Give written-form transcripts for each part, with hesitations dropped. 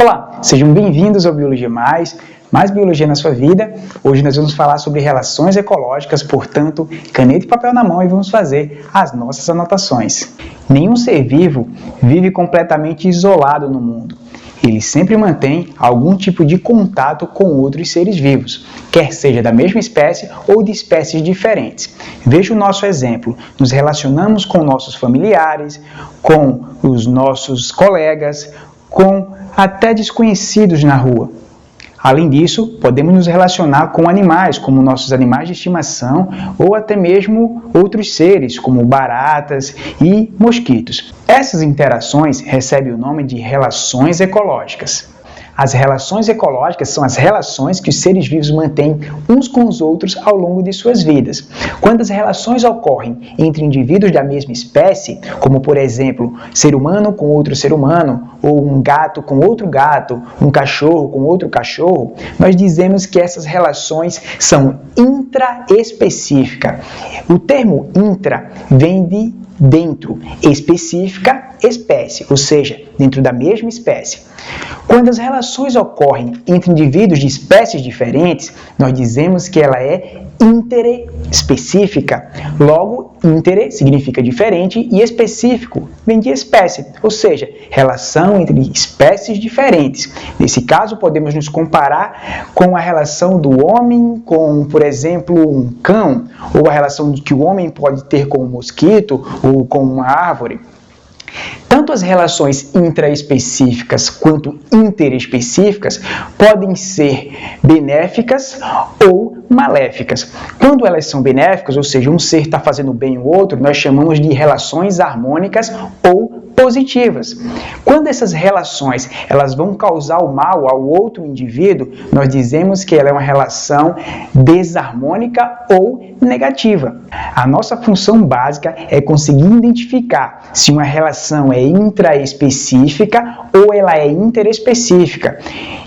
Olá, sejam bem-vindos ao Biologia Mais biologia na sua vida. Hoje nós vamos falar sobre relações ecológicas, portanto, caneta e papel na mão e vamos fazer as nossas anotações. Nenhum ser vivo vive completamente isolado no mundo. Ele sempre mantém algum tipo de contato com outros seres vivos, quer seja da mesma espécie ou de espécies diferentes. Veja o nosso exemplo. Nos relacionamos com nossos familiares, com os nossos colegas, com até desconhecidos na rua. Além disso, podemos nos relacionar com animais, como nossos animais de estimação, ou até mesmo outros seres, como baratas e mosquitos. Essas interações recebem o nome de relações ecológicas. As relações ecológicas são as relações que os seres vivos mantêm uns com os outros ao longo de suas vidas. Quando as relações ocorrem entre indivíduos da mesma espécie, como por exemplo, ser humano com outro ser humano, ou um gato com outro gato, um cachorro com outro cachorro, nós dizemos que essas relações são intraespecíficas. O termo intra vem de dentro, específica, espécie, ou seja, dentro da mesma espécie. Quando as relações ocorrem entre indivíduos de espécies diferentes, nós dizemos que ela é interespecífica. Logo, inter significa diferente e específico vem de espécie, ou seja, relação entre espécies diferentes. Nesse caso, podemos nos comparar com a relação do homem com, por exemplo, um cão, ou a relação que o homem pode ter com um mosquito ou com uma árvore. Tanto as relações intraespecíficas quanto interespecíficas podem ser benéficas ou maléficas. Quando elas são benéficas, ou seja, um ser está fazendo bem ao outro, nós chamamos de relações harmônicas ou positivas. Quando essas relações elas vão causar o mal ao outro indivíduo, nós dizemos que ela é uma relação desarmônica ou negativa. A nossa função básica é conseguir identificar se uma relação é intraespecífica ou ela é interespecífica.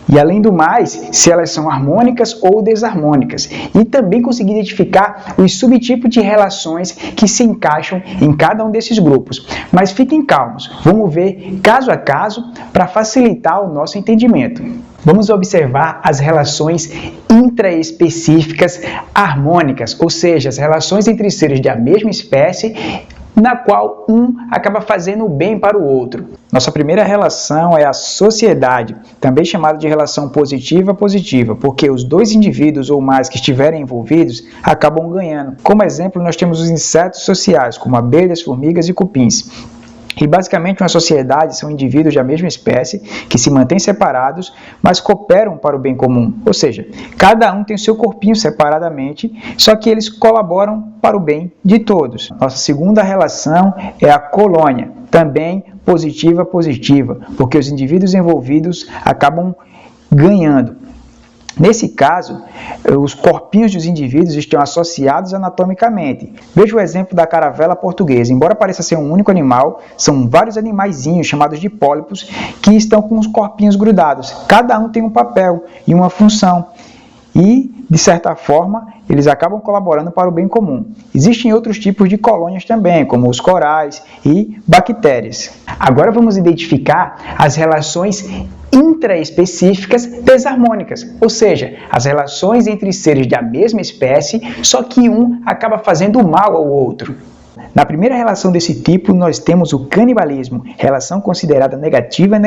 E além do mais, se elas são harmônicas ou desarmônicas. E também conseguir identificar os subtipos de relações que se encaixam em cada um desses grupos. Mas fiquem calmos, vamos ver caso a caso para facilitar o nosso entendimento. Vamos observar as relações intraespecíficas harmônicas, ou seja, as relações entre seres da mesma espécie, na qual um acaba fazendo o bem para o outro. Nossa primeira relação é a sociedade, também chamada de relação positiva-positiva, porque os dois indivíduos ou mais que estiverem envolvidos acabam ganhando. Como exemplo, nós temos os insetos sociais, como abelhas, formigas e cupins. E basicamente uma sociedade são indivíduos da mesma espécie que se mantêm separados, mas cooperam para o bem comum. Ou seja, cada um tem o seu corpinho separadamente, só que eles colaboram para o bem de todos. Nossa segunda relação é a colônia, também positiva-positiva, porque os indivíduos envolvidos acabam ganhando. Nesse caso, os corpinhos dos indivíduos estão associados anatomicamente. Veja o exemplo da caravela portuguesa. Embora pareça ser um único animal, são vários animaizinhos chamados de pólipos que estão com os corpinhos grudados. Cada um tem um papel e uma função. E, de certa forma, eles acabam colaborando para o bem comum. Existem outros tipos de colônias também, como os corais e bactérias. Agora vamos identificar as relações intraespecíficas desarmônicas, ou seja, as relações entre seres da mesma espécie, só que um acaba fazendo mal ao outro. Na primeira relação desse tipo, nós temos o canibalismo, relação considerada negativa,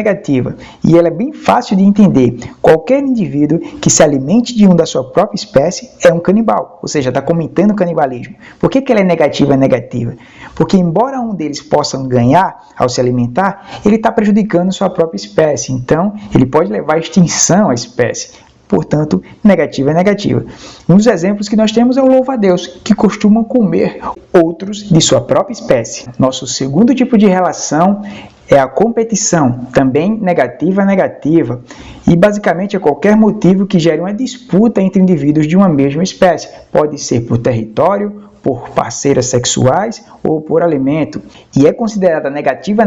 e ela é bem fácil de entender. Qualquer indivíduo que se alimente de um da sua própria espécie é um canibal, ou seja, está cometendo canibalismo. Por que ela é negativa? Porque embora um deles possa ganhar ao se alimentar, ele está prejudicando sua própria espécie, então ele pode levar à extinção a espécie. Portanto, negativa. Um dos exemplos que nós temos é o louva-a-Deus, que costumam comer outros de sua própria espécie. Nosso segundo tipo de relação é a competição, também negativa, e basicamente é qualquer motivo que gere uma disputa entre indivíduos de uma mesma espécie. Pode ser por território, por parceiras sexuais ou por alimento. E é considerada negativa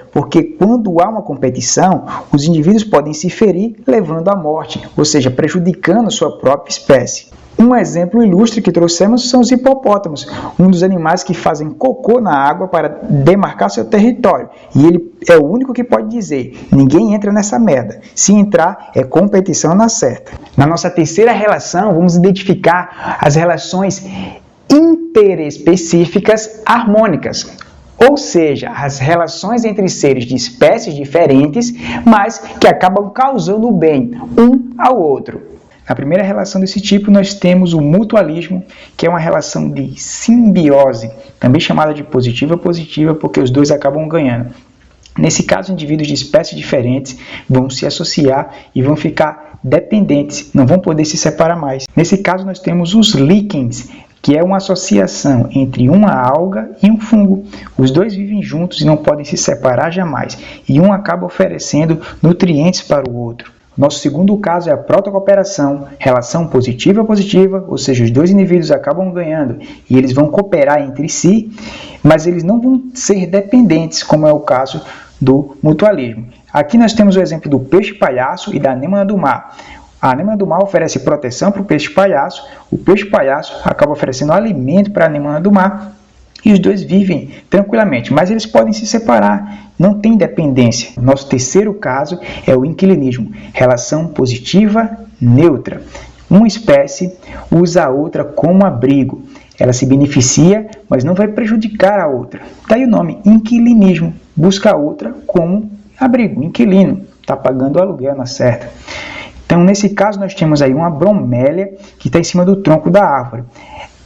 porque quando há uma competição, os indivíduos podem se ferir levando à morte, ou seja, prejudicando sua própria espécie. Um exemplo ilustre que trouxemos são os hipopótamos, um dos animais que fazem cocô na água para demarcar seu território. E ele é o único que pode dizer: ninguém entra nessa merda. Se entrar, é competição na certa. Na nossa terceira relação, vamos identificar as relações interespecíficas harmônicas. Ou seja, as relações entre seres de espécies diferentes, mas que acabam causando bem um ao outro. Na primeira relação desse tipo, nós temos o mutualismo, que é uma relação de simbiose, também chamada de positiva-positiva, porque os dois acabam ganhando. Nesse caso, indivíduos de espécies diferentes vão se associar e vão ficar dependentes, não vão poder se separar mais. Nesse caso, nós temos os líquens, que é uma associação entre uma alga e um fungo. Os dois vivem juntos e não podem se separar jamais, e um acaba oferecendo nutrientes para o outro. Nosso segundo caso é a protocooperação, relação positiva-positiva, ou seja, os dois indivíduos acabam ganhando e eles vão cooperar entre si, mas eles não vão ser dependentes, como é o caso do mutualismo. Aqui nós temos o exemplo do peixe-palhaço e da anêmona do mar. A anêmona do mar oferece proteção para o peixe-palhaço, o peixe-palhaço acaba oferecendo alimento para a anêmona do mar, e os dois vivem tranquilamente, mas eles podem se separar, não tem dependência. Nosso terceiro caso é o inquilinismo, relação positiva neutra. Uma espécie usa a outra como abrigo. Ela se beneficia, mas não vai prejudicar a outra. Daí o nome inquilinismo, busca a outra como abrigo, inquilino, está pagando o aluguel na certa. Então, nesse caso, nós temos aí uma bromélia que está em cima do tronco da árvore.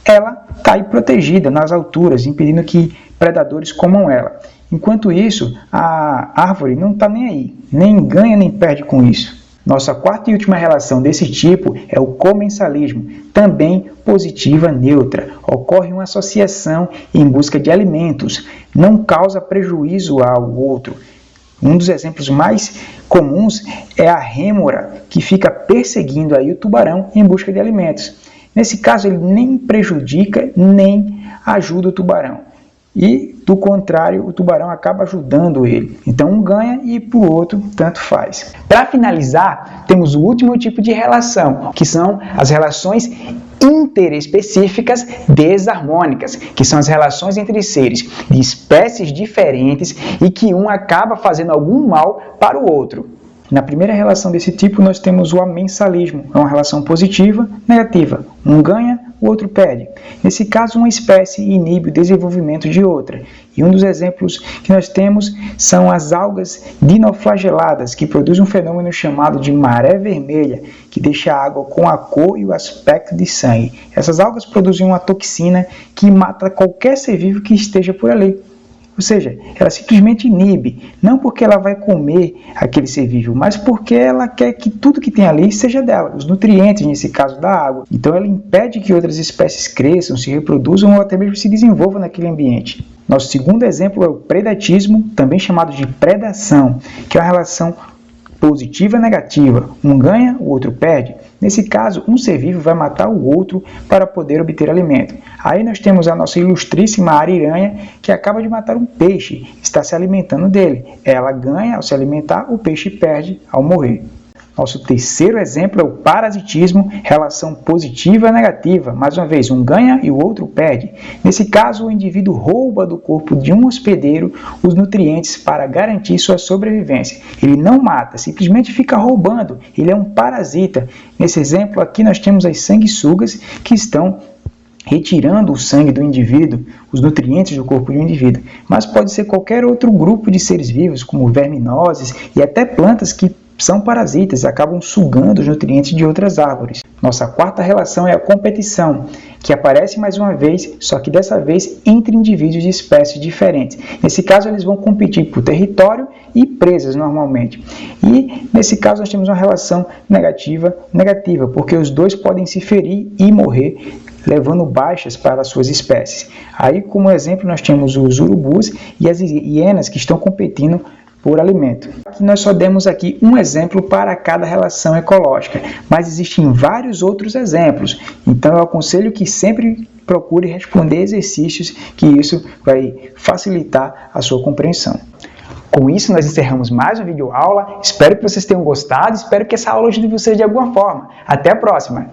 Ela está aí protegida nas alturas, impedindo que predadores comam ela. Enquanto isso, a árvore não está nem aí, nem ganha nem perde com isso. Nossa quarta e última relação desse tipo é o comensalismo, também positiva neutra. Ocorre uma associação em busca de alimentos, não causa prejuízo ao outro. Um dos exemplos mais comuns é a rêmora, que fica perseguindo aí o tubarão em busca de alimentos. Nesse caso, ele nem prejudica, nem ajuda o tubarão. E, do contrário, o tubarão acaba ajudando ele. Então, um ganha e para o outro, tanto faz. Para finalizar, temos o último tipo de relação, que são as relações interespecíficas desarmônicas, que são as relações entre seres de espécies diferentes e que um acaba fazendo algum mal para o outro. Na primeira relação desse tipo, nós temos o amensalismo, é uma relação positiva, negativa. Um ganha, o outro perde. Nesse caso, uma espécie inibe o desenvolvimento de outra. E um dos exemplos que nós temos são as algas dinoflageladas, que produzem um fenômeno chamado de maré vermelha, que deixa a água com a cor e o aspecto de sangue. Essas algas produzem uma toxina que mata qualquer ser vivo que esteja por ali. Ou seja, ela simplesmente inibe, não porque ela vai comer aquele ser vivo, mas porque ela quer que tudo que tem ali seja dela, os nutrientes, nesse caso da água. Então ela impede que outras espécies cresçam, se reproduzam ou até mesmo se desenvolvam naquele ambiente. Nosso segundo exemplo é o predatismo, também chamado de predação, que é uma relação positiva e negativa. Um ganha, o outro perde. Nesse caso, um ser vivo vai matar o outro para poder obter alimento. Aí nós temos a nossa ilustríssima ariranha, que acaba de matar um peixe, está se alimentando dele. Ela ganha ao se alimentar, o peixe perde ao morrer. Nosso terceiro exemplo é o parasitismo, relação positiva e negativa. Mais uma vez, um ganha e o outro perde. Nesse caso, o indivíduo rouba do corpo de um hospedeiro os nutrientes para garantir sua sobrevivência. Ele não mata, simplesmente fica roubando. Ele é um parasita. Nesse exemplo aqui, nós temos as sanguessugas que estão retirando o sangue do indivíduo, os nutrientes do corpo do indivíduo. Mas pode ser qualquer outro grupo de seres vivos, como verminoses e até plantas que são parasitas e acabam sugando os nutrientes de outras árvores. Nossa quarta relação é a competição, que aparece mais uma vez, só que dessa vez entre indivíduos de espécies diferentes. Nesse caso, eles vão competir por território e presas normalmente. E nesse caso, nós temos uma relação negativa, porque os dois podem se ferir e morrer, levando baixas para as suas espécies. Aí, como exemplo, nós temos os urubus e as hienas que estão competindo por alimento. Aqui nós só demos aqui um exemplo para cada relação ecológica, mas existem vários outros exemplos. Então eu aconselho que sempre procure responder exercícios, que isso vai facilitar a sua compreensão. Com isso, nós encerramos mais uma videoaula. Espero que vocês tenham gostado, espero que essa aula ajude vocês de alguma forma. Até a próxima!